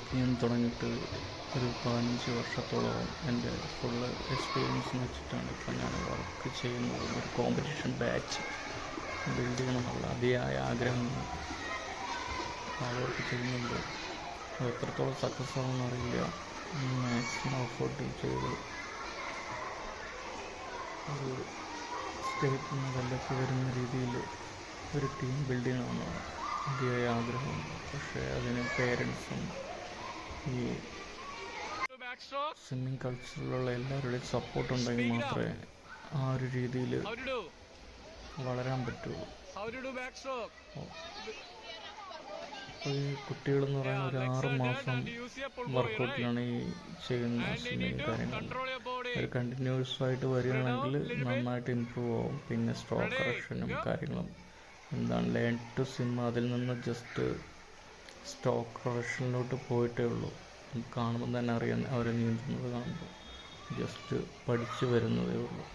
Work ചെയ്യാൻ തുടങ്ങിയിട്ട് ഒരു 15 വർഷത്തോളം എൻ്റെ ഫുള്ള് എക്സ്പീരിയൻസ് വെച്ചിട്ടാണ് ഇപ്പം ഞാൻ വർക്ക് ചെയ്യുന്നത്. ഒരു കോമ്പറ്റീഷൻ ബാച്ച് ബിൽഡ് ചെയ്യണമെന്നുള്ള അതിയായ ആഗ്രഹങ്ങൾ അവർക്ക് ചെയ്യുന്നുണ്ട്. അത് എത്രത്തോളം സക്സസ് ആവുമെന്ന് അറിയില്ല. മാക്സിമം എഫേർട്ട് ചെയ്ത് ഒരു സ്റ്റേറ്റ് ലെവലിലേക്ക് വരുന്ന രീതിയിൽ ഒരു ടീം ബിൽഡ് ചെയ്യണമെന്നാണ് അതിയായ ആഗ്രഹം. പക്ഷേ അതിന് പേരൻസും ഈ സ്വിമ്മിങ് കൾച്ചറിലുള്ള എല്ലാവരുടെയും സപ്പോർട്ട് ഉണ്ടെങ്കിൽ മാത്രമേ ആ ഒരു രീതിയിൽ വളരാൻ പറ്റുള്ളൂ. അപ്പോൾ ഈ കുട്ടികളെന്ന് പറയുന്ന ഒരു 6 മാസം വർക്കൗട്ടിലാണ് ഈ ചെയ്യുന്ന സ്വിമ്മിങ് കാര്യങ്ങൾ. ഒരു കണ്ടിന്യൂസ് ആയിട്ട് വരികയാണെങ്കിൽ നന്നായിട്ട് ഇമ്പ്രൂവ് ആവും. പിന്നെ സ്ട്രോക്ക് കറക്ഷനും കാര്യങ്ങളും എന്താണ് ലേൺ ടു സ്വിം, അതിൽ നിന്ന് ജസ്റ്റ് സ്ട്രോക്ക് കറക്ഷനിലോട്ട് പോയിട്ടേ ഉള്ളൂ. കാണുമ്പോൾ തന്നെ അറിയാൻ അവരെ നീന്തുന്നത് കാണുമ്പോൾ ജസ്റ്റ് പഠിച്ചു വരുന്നതേ ഉള്ളൂ.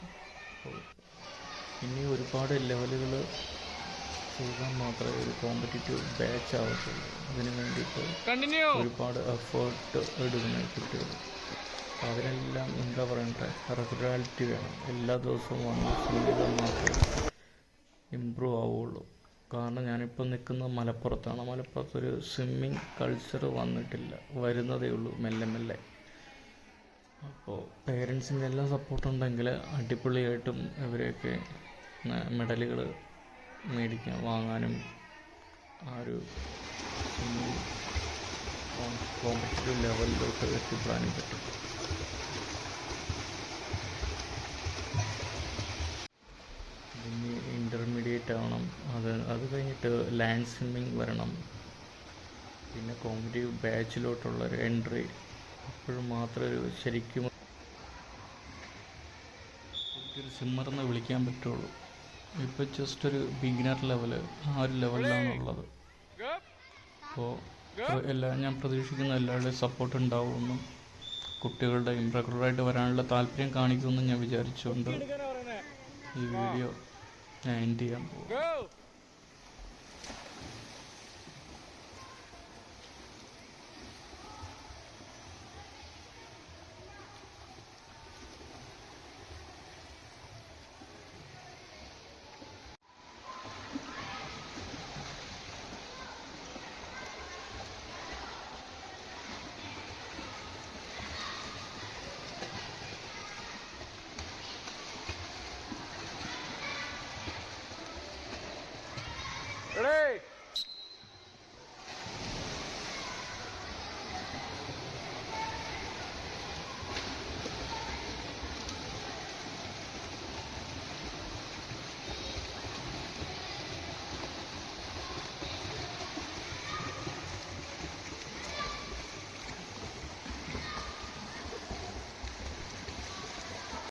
ഇനി ഒരുപാട് ലെവലുകൾ ചെയ്താൽ മാത്രമേ ഒരു കോമ്പറ്റീറ്റീവ് ബാച്ച് ആവത്തുള്ളൂ. അതിന് വേണ്ടിയിട്ട് ഒരുപാട് എഫേർട്ട് എടുക്കുന്ന കുട്ടികൾ. അതിനെല്ലാം എന്താ പറയണ്ടേ, റെഗുലാരിറ്റി വേണം. എല്ലാ ദിവസവും വന്ന് ചെയ്താൽ മാത്രമേ ഇമ്പ്രൂവ് ആവുകയുള്ളൂ. കാരണം ഞാനിപ്പോൾ നിൽക്കുന്നത് മലപ്പുറത്താണ്. മലപ്പുറത്തൊരു സ്വിമ്മിങ് കൾച്ചർ വന്നിട്ടില്ല, വരുന്നതേ ഉള്ളൂ മെല്ലെ മെല്ലെ. അപ്പോൾ പേരൻസിൻ്റെ എല്ലാം സപ്പോർട്ടുണ്ടെങ്കിൽ അടിപൊളിയായിട്ടും ഇവരെയൊക്കെ മെഡലുകൾ വാങ്ങാനും ആ ഒരു സ്വിമ്മിങ് കോമ്പറ്റീറ്റീവ് ലെവലിലോട്ട് എത്തിപ്പെടാനും പറ്റും. ഇനി ഇൻ്റർമീഡിയറ്റ് ആവണം. അത് കഴിഞ്ഞിട്ട് ലാൻഡ് സ്വിമ്മിങ് വരണം. പിന്നെ കോമ്പറ്റീവ് ബാച്ചിലോട്ടുള്ളൊരു എൻട്രി. അപ്പോഴും മാത്രമേ ശരിക്കും ഒരു സ്വിമ്മറെന്ന് വിളിക്കാൻ പറ്റുള്ളൂ. ഇപ്പോൾ ജസ്റ്റ് ഒരു ബിഗിനർ ലെവൽ, ആ ഒരു ലെവലിലാണുള്ളത്. അപ്പോൾ ഞാൻ പ്രതീക്ഷിക്കുന്ന എല്ലാവരുടെയും സപ്പോർട്ട് ഉണ്ടാവുമെന്നും കുട്ടികളുടെയും റെഗുലറായിട്ട് വരാനുള്ള താല്പര്യം കാണിക്കുമെന്നും ഞാൻ വിചാരിച്ചുകൊണ്ട് ഈ വീഡിയോ ഞാൻ എൻഡ് ചെയ്യാൻ പോകും.